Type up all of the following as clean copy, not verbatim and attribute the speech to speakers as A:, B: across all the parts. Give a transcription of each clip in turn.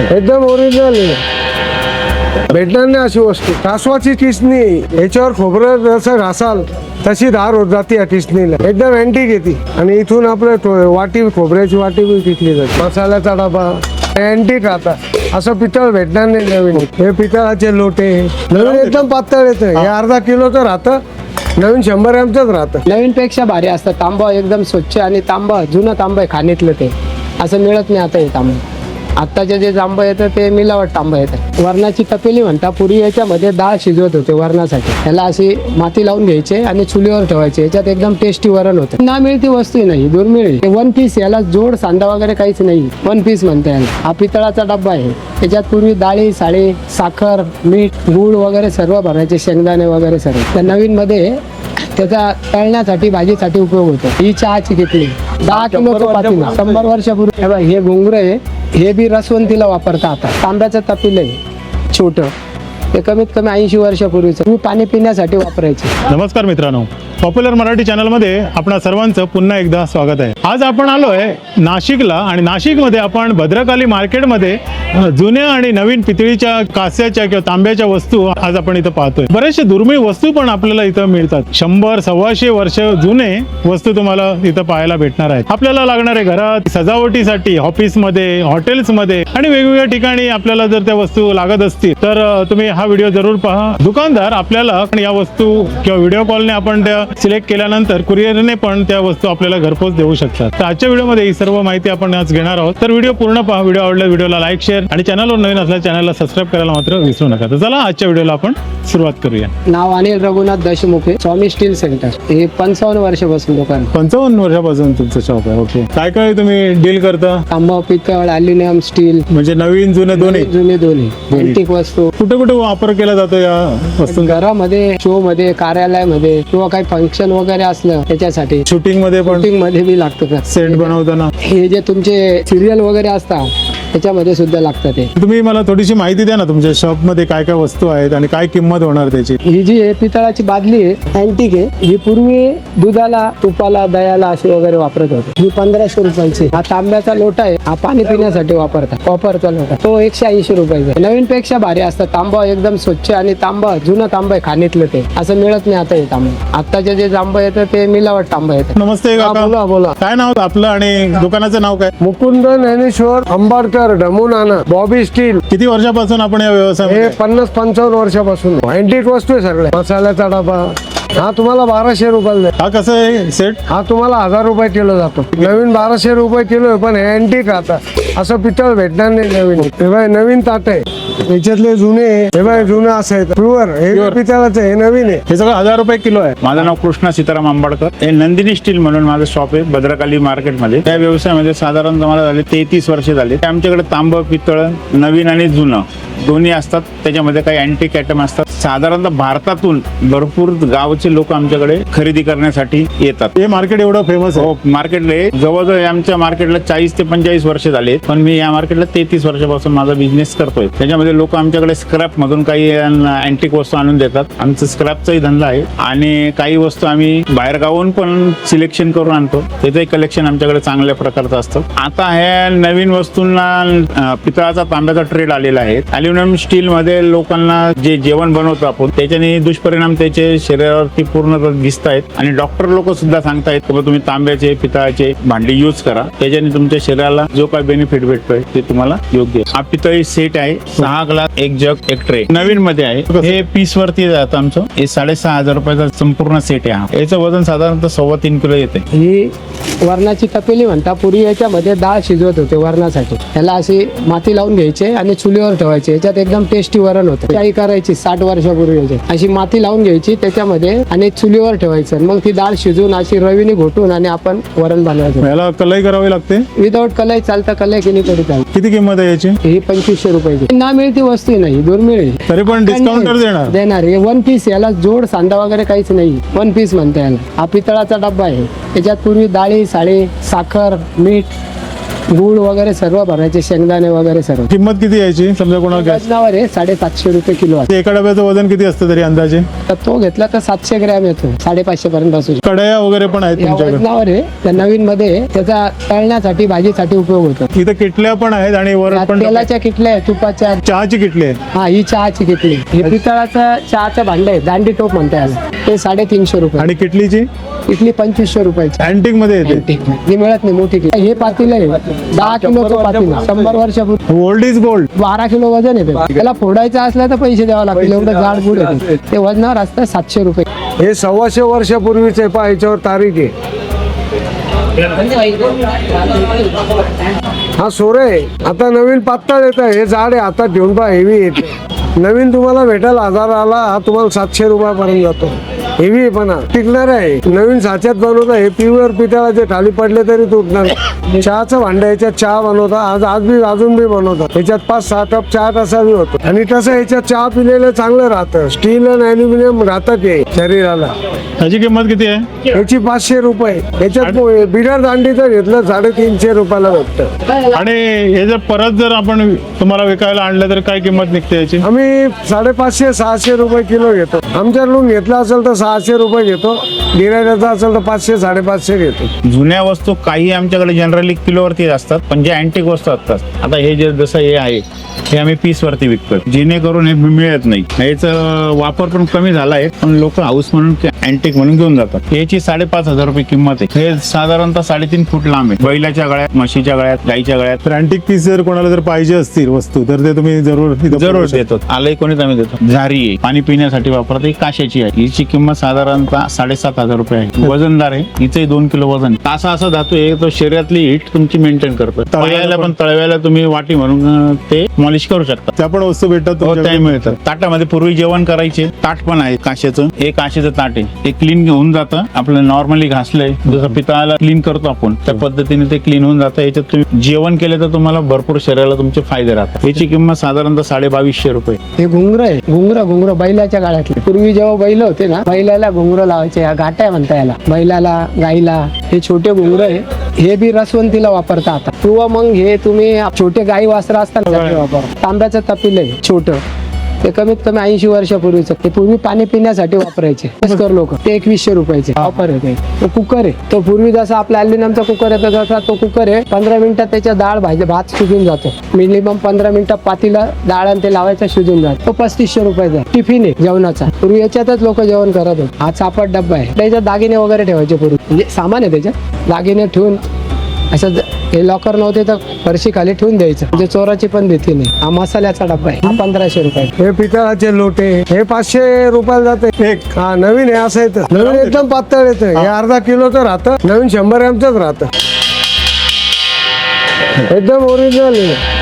A: एकदम ओरिजिनल आहे, भेटणार नाही अशी वस्तू. कासवाची किसनी, याच्यावर खोबरं जसं घासाल तशी धार होत जाते या किसनीला. एकदम अँटिक येते. आणि इथून आपलं वाटी, खोबऱ्याची वाटी बी टिकली जाते. मसाल्याचा डबा अँटिक आता असं पितळ भेटणार नाही नवीन. हे पितळाचे लोटे नवीन एकदम पातळ येतं. हे अर्धा किलोचं राहतं, नवीन 100 ग्रॅमचंच राहतं.
B: नवीन पेक्षा भारी असतं. तांबा एकदम स्वच्छ आणि तांबा जुनं तांबा आहे खाणीतलं, ते असं मिळत नाही आता. हे तांबा आत्ताचे जे तांबं येतं ते मिलावट तांबं येतं. वरणाची तपेली म्हणता, पूर्वी याच्यामध्ये डाळ शिजवत होते वरणासाठी. त्याला अशी माती लावून घ्यायचे आणि चुलीवर ठेवायचे. याच्यात एकदम टेस्टी वरण होतं. ना मिळती वस्तू नाही, दुर्मिळ आहे. 1 पीस, याला जोड सांदा वगैरे काहीच नाही. 1 पीस म्हणता याला. हा पितळाचा डब्बा आहे. त्याच्यात पूर्वी डाळी, साळी, साखर, मीठ, गूळ वगैरे सर्व भरायचे, शेंगदाणे वगैरे सर्व. त्या नवीन मध्ये त्याचा तळण्यासाठी, भाजीसाठी उपयोग होतो. ही चहाची किटली 10 किलोचं पातेलं 100 वर्षापूर्वी. हे घुंगरं आहे, हे बी रसवंतीला वापरता. आता तांब्याचं तपील आहे छोटं, ते कमीत कमी 80 वर्षापूर्वीचं. मी पाणी पिण्यासाठी वापरायचे.
C: नमस्कार मित्रांनो, पॉप्युलर मराठी चॅनलमध्ये आपणा सर्वांचं पुन्हा एकदा स्वागत आहे. आज आपण आलोय नाशिकला आणि नाशिकमध्ये आपण भद्रकाली मार्केटमध्ये जुन्या आणि नवीन पितळीच्या, कास्याच्या किंवा तांब्याच्या वस्तू आज आपण इथं पाहतोय. बरेचसे दुर्मिळ वस्तू पण आपल्याला इथं मिळतात. 100-125 वर्ष जुने वस्तू तुम्हाला इथं पाहायला भेटणार आहेत. आपल्याला लागणारे घरात सजावटीसाठी, ऑफिसमध्ये, हॉटेल्समध्ये आणि वेगवेगळ्या ठिकाणी आपल्याला जर त्या वस्तू लागत असतील तर तुम्ही हा व्हिडिओ जरूर पहा. दुकानदार आपल्याला या वस्तू किंवा व्हिडिओ कॉलने आपण त्या सिलेक्ट केल्यानंतर कुरिअरने पण त्या वस्तू आपल्याला घरपोच देऊ शकतात. तर आजच्या व्हिडिओमध्ये ही सर्व माहिती आपण आज घेणार आहोत. तर व्हिडिओ पूर्ण पहा. व्हिडिओ आवडला व्हिडिओला लाईक, शेअर आणि चॅनलवर नवीन असल्या चॅनलला सबस्क्राईब करायला मात्र विसरू नका. तर चला आजच्या व्हिडिओला आपण सुरुवात करूया.
B: नाव अनिल रघुनाथ देशमुखे, स्वामी स्टील सेंटर. हे 55 वर्षापासून दुकान.
C: 55 वर्षापासून तुमचं शॉप आहे. ओके, काय काय तुम्ही डील करता?
B: तांबा, पितळ, ॲल्युमिनियम, स्टील,
C: म्हणजे नवीन जुने दोन्ही
B: जुने दोन्ही अँटिक वस्तू.
C: कुठे कुठे वापर केला जातो या वस्तू?
B: घरामध्ये, शो मध्ये, कार्यालयामध्ये किंवा काही फंक्शन वगैरे असलं त्याच्यासाठी.
C: शूटिंग मध्ये पण,
B: शूटिंग मध्ये बी लागतं.
C: सेट बनवताना
B: हे जे तुमचे सिरियल वगैरे असतात त्याच्यामध्ये सुद्धा लागतात. ते
C: तुम्ही मला थोडीशी माहिती द्या ना, तुमच्या शॉप मध्ये काय काय वस्तू आहेत आणि काय किंमत होणार त्याची?
B: ही जी आहे पितळाची बादली आहे, अँटिक आहे. ही पूर्वी दुधाला, तुपाला, दह्याला अशी वगैरे वापरत होते. ही 1500 रुपयाची. हा तांब्याचा लोटा आहे, हा पाणी पिण्यासाठी वापरतात. कॉपरचा लोटा, तो 180 रुपयाचा. नवीन पेक्षा भारी असतं. तांबा एकदम स्वच्छ आणि तांबा जुनं तांबा आहे खाणीतलं, ते असं मिळत नाही आता. हे तांबा आत्ताचे जे तांबा येतं ते मिलावट तांबा येतं.
C: नमस्ते काका.
A: बोला बोला.
C: काय नाव आपलं आणि दुकानाचं नाव काय?
A: मुकुंद ज्ञानेश्वर अंबाडकर, डमूनाना, बॉबी स्टील.
C: किती वर्षापासून आपण या
A: हे
C: व्यवसायामध्ये?
A: 50-55 वर्षापासून अँटिक वस्तू आहे सगळ्या. मसाल्याचा डबा हा तुम्हाला 1200 रुपयाला जाईल.
C: हा कसं आहे सेट?
A: हा तुम्हाला 1000 रुपये किलो जातो. नवीन 1200 रुपये किलो आहे, पण हे अँटिक आता असं पितळ भेटणार नाही नवीन. हे बाय नवीन ताट आहे, त्याच्यातले जुने. हे बाय जुनं असं आहे प्युअर. हे पितळाचं, हे नवीन आहे.
C: हे सगळं 1000 रुपये किलो आहे.
D: माझं नाव कृष्णा सीताराम आंबाडकर. हे नंदिनी स्टील म्हणून माझं शॉप आहे भद्रकाली मार्केटमध्ये. त्या व्यवसायामध्ये साधारणतः मला झाले 33 वर्ष झाले. आमच्याकडे तांब, पितळ, नवीन आणि जुनं दोन्ही असतात. त्याच्यामध्ये काही अँटिक आयटम असतात. साधारणतः भारतातून भरपूर गावचे लोक आमच्याकडे खरेदी करण्यासाठी येतात.
C: हे मार्केट एवढं फेमस आहे?
D: हो, मार्केटला जवळजवळ आमच्या मार्केटला 40 ते 45 वर्ष झाले. पण मी या मार्केटला 33 वर्षापासून माझा बिझनेस करतोय. त्याच्यामध्ये लोक आमच्याकडे स्क्रॅप मधून काही अँटिक वस्तू आणून देतात. आमचा स्क्रॅपचाही धंदा आहे आणि काही वस्तू आम्ही बाहेर गावून पण सिलेक्शन करून आणतो. त्याचंही कलेक्शन आमच्याकडे चांगल्या प्रकारचं असतं. आता ह्या नवीन वस्तूंना पितळाचा, तांब्याचा ट्रेड आलेला आहे. अल्युमिनियम स्टील मध्ये लोकांना जे जेवण बनवतो आपण त्याच्याने दुष्परिणाम त्याचे शरीरावरती पूर्ण दिसत आहेत. आणि डॉक्टर लोक सुद्धा सांगतायत की तुम्ही तांब्याचे, पितळाचे भांडी यूज करा, त्याच्याने तुमच्या शरीराला जो काय बेनिफिट भेटतोय ते तुम्हाला योग्य आहे. हा पितळी सेट आहे. 6 ग्लास, 1 जग, 1 ट्रे नवीन मध्ये आहे. हे पीस वरती जातं आमचं. हे 6500 रुपयाचा संपूर्ण सेट आहे. हा याचं वजन साधारणतः 3.25 किलो येते.
B: ही वरणाची तपेली म्हणता, पूर्वी याच्यामध्ये डाळ शिजवत होते वरणासाठी. त्याला अशी माती लावून घ्यायचे आणि चुलीवर ठेवायचे. याच्यात एकदम टेस्टी वरण होतं. काही करायची 60 वर्षापूर्वी अशी माती लावून घ्यायची त्याच्यामध्ये आणि चुलीवर ठेवायचं. मग ती डाळ शिजून अशी रवीने घोटून आणि आपण वरण बनवायचं.
C: याला कलई करावी लागते?
B: विदाऊट कलई चालतं, कलई केली तरी चालतं.
C: किती किंमत आहे याची?
B: ही 2500 रुपयाची. ना मिळती वस्तू नाही, दुर्मिळ आहे.
C: तरी पण डिस्काउंटर देणार?
B: हे 1 पीस. याला जोड सांदा वगैरे काहीच नाही. 1 पीस म्हणता याला. हा पितळाचा डब्बा आहे. त्याच्यात पूर्वी डाळी, साळी, साखर, मीठ, गूळ वगैरे सर्व भरायचे, शेंगदाणे वगैरे सर्व.
C: किंमत किती यायची समजा कोणाला घ्यायचं?
B: वजनावर आहे 750 रुपये किलो आहे.
C: ते एका डब्याचं वजन किती असतं तरी अंदाजे?
B: तर तो घेतला तर 700 ग्रॅम येतो, 550 पर्यंत बसू शकतो.
C: कढया वगैरे पण आहेत
B: या
C: तुमच्याकडे?
B: वजनावर आहे. त्या नवीन मध्ये त्याचा तळण्यासाठी भाजीसाठी उपयोग होतो.
C: इथं किटल्या पण आहेत आणि वरण
B: यात
C: पण.
B: तेलाच्या किटल्या आहे, तुपाच्या.
C: चहाची किटली आहे.
B: हा, ही चहाची किटली. हे पितळाचं चहाचं भांड आहे, दांडी टोप म्हणता याला. ते 350 रुपये.
C: आणि किटलीची
B: इथली 2500 रुपयाची.
C: अँटिक मध्ये येते.
B: ती मिळत नाही मोठी किटली. हे पातील आहे 10 किलोचं पातील, 100 वर्षापूर्वी.
C: Old is gold.
B: 12 किलो वजन येते. त्याला फोडायचं असलं तर पैसे द्यावं लागतील, एवढं जाड बुड येते. ते वजनावर असतं 700 रुपये.
A: हे 125 वर्षापूर्वीचे पहा, याच्यावर तारीख आहे. हा सोरे आहे. आता नवीन पातळ येतं, हे जाड आहे. आता घेऊन पहा, हेवी येते. नवीन तुम्हाला भेटेल 1000 हा तुम्हाला 700 रुपयापर्यंत जातो. हेवी पण टिकणार आहे. नवीन साच्यात बनवता, हे प्युअर पितळाचे खाली पडले तरी तुटणार. चहाचं भांड, याच्यात चहा बनवता. आज बी अजून बी बनवतात. याच्यात 5-6 कप चहा तसा बी होतो. आणि तसं याच्यात चहा पिलेलं चांगलं राहतं. स्टील आणि अल्युमिनियम राहतं ते शरीराला.
C: त्याची किंमत किती आहे?
A: याची 500 रुपये. याच्यात बिगर दांडीचं घेतलं 350 रुपयाला भेटतं.
C: आणि हे जर परत जर आपण तुम्हाला विकायला आणलं तर काय किंमत निघते याची?
A: आम्ही 550-600 रुपये किलो घेतो. आमच्याकडून घेतला असेल तर 600 रुपये घेतो. गिरायचा असेल तर 500-550 घेतो.
D: जुन्या वस्तू काही आमच्याकडे जनरली किलोवरती असतात, पण जे अँटिक वस्तू असतात, आता हे जे जसं हे आहे, हे आम्ही पीस वरती विकतो, जेणेकरून हे मिळत नाही. याचा वापर पण कमी झाला आहे, पण लोक हाऊस म्हणून अँटिक म्हणून घेऊन जातात. याची 5,500 रुपये किंमत आहे. हे साधारणतः 3.5 फूट लांब आहे. बैलाच्या गळ्यात, म्हशीच्या गळ्यात, गाईच्या गळ्यात.
C: तर अँटिक पीस जर कोणाला जर पाहिजे असतील वस्तू तर ते तुम्ही जरूर
D: जरूर देतो. आलंय कोणीच आम्ही देतो. झारी आहे, पाणी पिण्यासाठी वापरतो. ही काशाची आहे. हिची किंमत साधारणतः 7,500 रुपये आहे. वजनदार आहे. हिचंही 2 किलो वजन. तासा असा धातू आहे, तो शरीरातली हिट तुमची मेंटेन करतो. तळव्याला पण तळव्याला तुम्ही वाटी म्हणून ते मॉलिश करू शकता.
C: त्या पण वस्तू भेटतात
D: हो,
C: तुमच्याकडे?
D: ते मिळतात. ताटामध्ये पूर्वी जेवण करायचे ताट पण आहे काशेचं. हे काशेचं ताट आहे. ते क्लीन होऊन जातं. आपलं नॉर्मली घासलंय जसं पितळाला क्लीन करतो आपण, त्या पद्धतीने ते क्लीन होऊन जातं. याच्यात तुम्ही जेवण केलं तर तुम्हाला भरपूर शरीराला तुमचे फायदे राहतात. याची किंमत साधारणतः 2,250 रुपये.
B: हे घुंगर आहे. घुंगर बैलाच्या गाळ्यातले. पूर्वी जेव्हा बैल होते ना, बैलाला घुंगर लावायचे. या गाट्या म्हणता याला. बैलाला, गाईला हे छोटे घुंगर आहे. हे बी रसवंतीला वापरता आता. किंवा मग हे तुम्ही छोटे गाई वासरा असताना वापर. तांब्याचं तपील आहे छोटं. ते कमीत कमी 80 वर्षापूर्वीचं. ते पूर्वी पाणी पिण्यासाठी वापरायचे लोक. ते 2100 रुपयाचे वापर आहे. तो कुकर आहे. तो पूर्वी जसा आपला अल्युमिनियमचा कुकर येतो तसा तो कुकर आहे. 15 मिनिटात त्याच्या डाळ भात शिजून जातो. मिनिमम 15 मिनिटात पातीला डाळ आणि ते लावायचं शिजून जातो. तो 3500 रुपयाचा टिफिन आहे जेवणाचा. पूर्वी याच्यातच लोक जेवण करत होते. हा चापट डब्बा आहे. त्याच्यात दागिने वगैरे ठेवायचे पूर्वी. म्हणजे सामान आहे त्याच्यात. दागिने ठेवून असं हे लॉकर नव्हते तर फरशी खाली ठेवून द्यायचं. म्हणजे चोराची पण भीती नाही. हा मसाल्याचा डब्बा आहे. हा 1500 रुपये.
A: हे पितळाचे लोटे हे 500 रुपयाला जाते एक. हा नवीन आहे असं येतं. नवीन एकदम पातळ येतं. हे अर्धा किलोचं राहतं. नवीन 100 ग्रॅमचंच राहतं. एकदम ओरिजिनल आहे.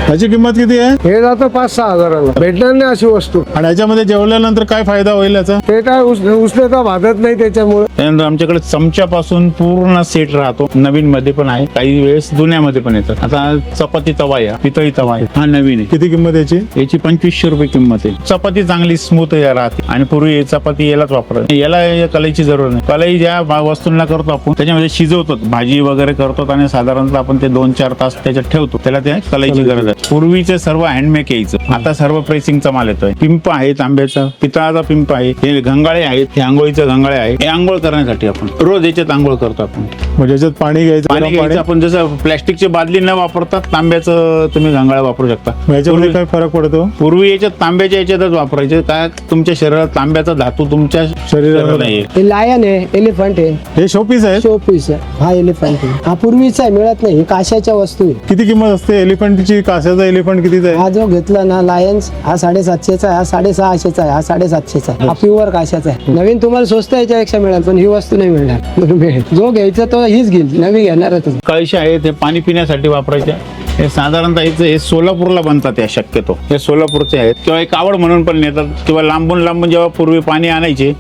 C: त्याची किंमत किती आहे?
A: हे जातं 5-6 हजाराला. भेटणार नाही अशी वस्तू.
C: आणि याच्यामध्ये जेवल्यानंतर काय फायदा होईल याचा?
A: ते काय उष्णता भागत नाही त्याच्यामुळे.
D: त्यानंतर आमच्याकडे चमच्यापासून पूर्ण सेट राहतो. नवीन मध्ये पण आहे, काही वेळेस जुन्यामध्ये पण येतात. आता चपाती तवा आहे, पितळी तवा आहे. हा नवीन आहे.
C: किती किंमत याची?
D: याची 2500 रुपये किंमत आहे. चपाती चांगली स्मूथ राहते. आणि पूर्वी चपाती यालाच वापरत. याला कलाईची जरूर नाही. कलाई ज्या वस्तूंना करतो आपण त्याच्यामध्ये शिजवतो, भाजी वगैरे करतो आणि साधारणतः आपण ते 2-4 तास त्याच्यात ठेवतो. त्याला त्या कलाईची गरज आहे. पूर्वीचे सर्व हँडमेक यायचं. आता सर्व प्रेसिंगचा माल येतोय. पिंप आहे तांब्याचा, पितळाचा पिंप आहे. हे घंगाळे आहेत. हे आंघोळीचे घंगाळे आहे. हे आंघोळ करण्यासाठी आपण रोज याच्यात आंघोळ करतो आपण.
C: म्हणजे याच्यात पाणी घ्यायचं.
D: आपण जसं प्लॅस्टिकची बादली न वापरता तांब्याचं तुम्ही घंगाळ वापरू शकता.
C: याच्यामध्ये काय फरक पडतो?
D: पूर्वी याच्यात तांब्याच्या याच्यातच वापरायचे. काय तुमच्या शरीरात तांब्याचा धातू तुमच्या शरीरात नाहीये.
B: हे लायन आहे. एलिफंट आहे.
C: हे शोपीस आहे.
B: शो पीस आहे. हा एलिफंट आहे. हा पूर्वीचा आहे, मिळत नाही. काशाच्या वस्तू आहे.
C: किती किंमत असते एलिफंटची? काशाचा एलिफंट कितीचा आहे?
B: हा जो घेतला ना लायन्स, हा 750चा आहे. हा 650चा आहे. हा 750चा आहे. हा प्युअर काशाचा आहे. नवीन तुम्हाला स्वस्त याच्यापेक्षा मिळेल, पण ही वस्तू नाही मिळणार. मिळेल जो घ्यायचा तो हीच घेईल. नवी घेणारच.
D: कळशी आहे ते पाणी पिण्यासाठी वापरायचे. हे साधारणतः हे सोलापूरला बनतात. या शक्यतो हे सोलापूरचे आहेत. किंवा एक आवड म्हणून पण नेतात. किंवा लांबून जेव्हा पूर्वी पाणी आणायचे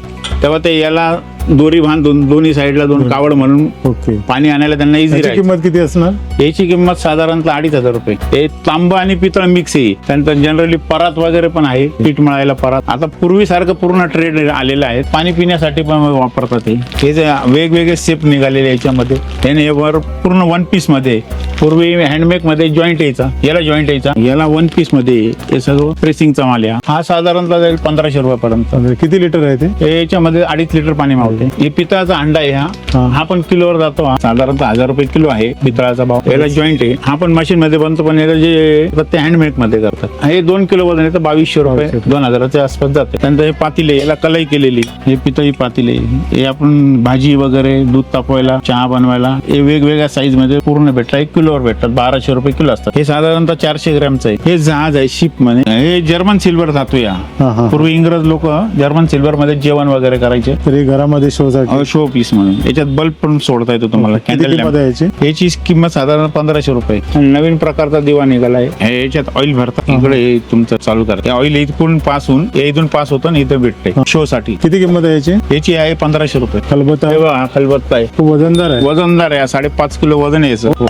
D: तेव्हा ते याला दोरी बांधून दोन्ही साईडला दोन कावड म्हणून
C: ओके.
D: पाणी आणायला त्यांना इझी
C: याची
D: राहील.
C: किंमत किती असणार?
D: याची किंमत साधारणतः 2,500 रुपये. हे तांबा आणि पितळ मिक्स आहे. त्यानंतर जनरली परात वगैरे पण आहे, पीठ मळायला परात. आता पूर्वीसारखं पूर्ण ट्रेड आलेलं आहे. पाणी पिण्यासाठी पण वापरतात. हे जे वेगवेगळे शेप निघालेले याच्यामध्ये. हे वर पूर्ण वन पीस मध्ये. पूर्वी हँडमेक मध्ये जॉईंट यायचा, याला जॉईंट यायचा, याला वन पीस मध्ये हे सगळं प्रेसिंगचा माल आहे. हा साधारणतः जाईल 1,500 रुपयापर्यंत.
C: किती लिटर आहे ते?
D: याच्यामध्ये 2.5 लिटर पाणी मावते. हे पितळाचा अंडा आहे.
C: हा.
D: हा पण किलोवर जातो. हा साधारणतः 1,000 रुपये किलो आहे पितळाचा भाव. याला जॉईंट आहे. हा पण मशीन मध्ये बनतो, पण याला जे ते हँडमेक मध्ये करतात. हे 2 किलो वजन आहे तर 2,200 रुपये 2,000च्या आसपास जाते. त्यानंतर हे पातेले, याला कलई केलेली, हे पितळी पातेले. हे आपण भाजी वगैरे, दूध तापवायला, चहा बनवायला, हे वेगवेगळ्या साईज मध्ये पूर्ण भेटतात. 1 किलोवर भेटतात. 1,200 रुपये किलो असतात. हे साधारणतः 400 ग्रॅमचं आहे. हे जहाज आहे शिप मध्ये. हे जर्मन सिल्वर धातू या.
C: हा, हा.
D: पूर्वी इंग्रज लोक जर्मन सिल्वर मध्ये जेवण वगैरे करायचे.
C: तरी घरामध्ये शो साठी
D: शो पीस म्हणून. याच्यात बल्ब पण सोडता येतो तुम्हाला.
C: किती
D: कॅन्डल
C: किंमत आहे याची?
D: याची किंमत साधारण 1,500 रुपये. आणि नवीन प्रकारचा दिवा निघालाय. याच्यात ऑइल भरतात. इकडे हे तुमचं चालू करतात. ऑइल इथून पास होऊन इथून पास होतं आणि इथं भेटते शो साठी.
C: किती किंमत आहे याची?
D: याची आहे 1,500 रुपये.
C: खलबत्ता
D: हे बघा, खलबत्ता आहे.
C: खूप वजनदार आहे.
D: वजनदार आहे. 5.5 किलो वजन आहे याचं.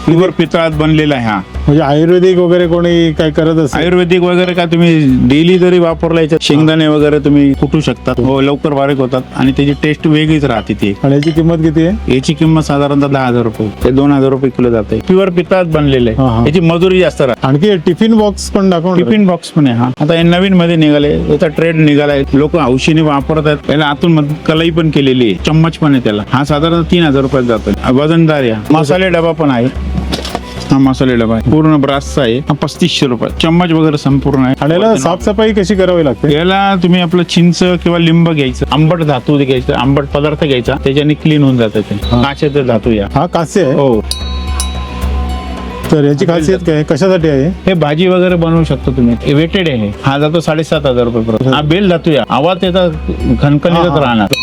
D: प्युअर पितळात बनलेला आहे हा.
C: म्हणजे आयुर्वेदिक वगैरे कोणी काय करत असेल?
D: आयुर्वेदिक वगैरे का तुम्ही डेली जरी वापरला याच्यात शेंगदाणे वगैरे तुम्ही कुटू शकता. हो, लवकर बारीक होतात आणि त्याची टेस्ट वेगळीच राहते ती.
C: आणि याची किंमत किती आहे?
D: याची किंमत साधारणतः 10,000 रुपये ते 2,000 रुपये किलो जाते. प्युअर पितळात बनलेले
C: हा, हा.
D: याची मजुरी जास्त राहते.
C: आणखी टिफिन बॉक्स पण दाखवून.
D: टिफिन बॉक्स पण आहे. हा आता हे नवीन मध्ये निघाले. याचा ट्रेड निघालाय. लोक हौशीने वापरतात. याला आतून कलई पण केलेली आहे. चम्मच पण आहे त्याला. हा साधारणतः 3,000 रुपयात जातो. वजनदार या. मसाले डबा पण आहे. हा मसाले डबा आहे. पूर्ण ब्रासचा आहे. हा 3,500 रुपये. चम्मच वगैरे संपूर्ण आहे.
C: आणि याला साफसफाई कशी करावी लागते?
D: याला तुम्ही आपलं चिंच किंवा लिंब घ्यायचं, आंबट धातू घ्यायचं, आंबट पदार्थ घ्यायचा, त्याच्याने क्लीन होऊन जातं ते. काचेचं धातू या.
C: हा कास्य आहे.
D: हो.
C: तर याची खासियत काय आहे? कशासाठी आहे?
D: हे भाजी वगैरे बनवू शकतो तुम्ही. हे वेटेड आहे. हा जातो 7,500 रुपये पर्यंत. हा बेल धातू या. आवाज त्याचा खणखणीतच राहणार.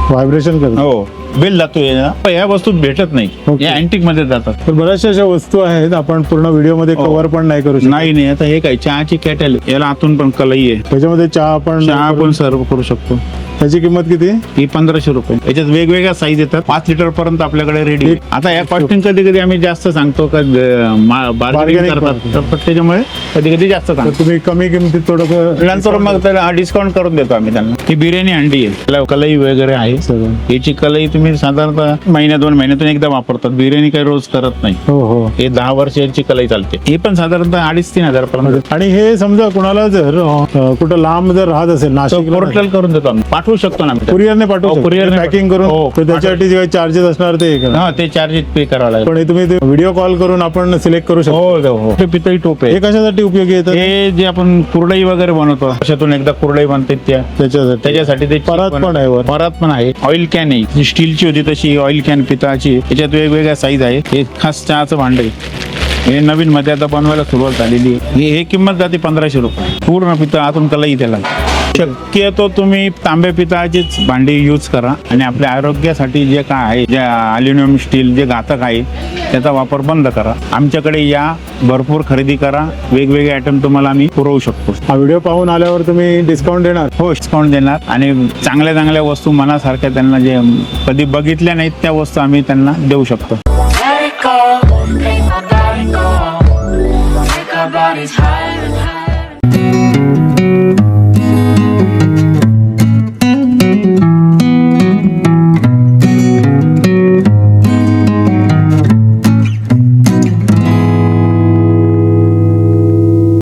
C: व्हायब्रेशन करतो.
D: हो, बेल धातू आहे. या वस्तूत भेटत नाही.
C: Okay.
D: या अँटिक मध्ये जातात.
C: तर बऱ्याचशा अशा वस्तू आहेत आपण पूर्ण व्हिडिओ मध्ये
D: हो.
C: कव्हर पण नाही करू शकत.
D: नाही आता हे काय चहाची कॅटल. याला आतून पण कलई आहे.
C: त्याच्यामध्ये चहा पण
D: चहा पण सर्व करू शकतो.
C: त्याची किंमत किती?
D: ही 1,500 रुपये. याच्यात वेगवेगळ्या साईज येतात. 5 लिटर पर्यंत आपल्याकडे रेडी. आता या कॉस्टिंग कधी कधी आम्ही जास्त सांगतो का बार्गेनिंग
C: Bargaining
D: करतात, तर त्याच्यामुळे कधी कधी जास्त
C: तर
D: सांगतो.
C: तुम्ही कमी किमतीत थोडं
D: नंतर मग त्याला डिस्काउंट करून देतो आम्ही त्यांना. ही बिर्याणी अंडी आहे. त्याला कलई वगैरे आहे.
C: सगळं.
D: याची कलई तुम्ही साधारणतः 2 महिन्यातून एकदा वापरतात. बिर्याणी काही रोज करत नाही.
C: हो हो.
D: हे 10 वर्षाची कलई चालते. हे पण साधारणतः 2,500-3,000 पर्यंत.
C: आणि हे समजा कुणाला जर कुठं लांब जर राहत असेल नाशिक
D: पोर्टल करून देतो आम्ही. पाठवू शकतो ना आम्ही.
C: कुरिअरने पाठवू
D: हो,
C: शकतो.
D: courierने
C: पॅकिंग करून.
D: हो,
C: तर त्याच्यासाठी जे काही चार्जेस असणार ते करा.
D: हा, ते चार्जेस पे करावं लागेल.
C: पण हे तुम्ही व्हिडिओ कॉल करून आपण सिलेक्ट करू शकतो.
D: हो हो. हे पितळी टोप आहे.
C: हे कशासाठी उपयोगी येतात?
D: हे जे आपण कुरडई वगैरे बनवतो, वर्षातून एकदा कुरडई बनते त्याच्यासाठी ते
C: परात पण आहे वर.
D: परात पण आहे. ऑइल कॅन आहे. जी स्टीलची होती तशी ऑइल कॅन पितळाची. याच्यात वेगवेगळ्या साईज आहे. हे खास चहाचं भांड आहे. हे नवीन मध्ये आता बनवायला सुरुवात झालेली आहे. हे किंमत जाते 1,500 रुपये. पूर्ण पितळ आतून कलई त्याला. शक्यतो तुम्ही तांबे पितळाचीच भांडी यूज करा. आणि आपल्या आरोग्यासाठी जे काय आहे, जे अल्युमिनियम स्टील जे घातक आहे त्याचा वापर बंद करा. आमच्याकडे या, भरपूर खरेदी करा. वेगवेगळे आयटम तुम्हाला आम्ही पुरवू शकतो.
C: हा व्हिडिओ पाहून आल्यावर तुम्ही डिस्काउंट देणार?
D: हो, डिस्काउंट देणार. आणि चांगल्या चांगल्या वस्तू मनासारख्या त्यांना जे कधी बघितल्या नाहीत त्या वस्तू आम्ही त्यांना देऊ शकतो.
E: Let it go, make my body go. Take our bodies high.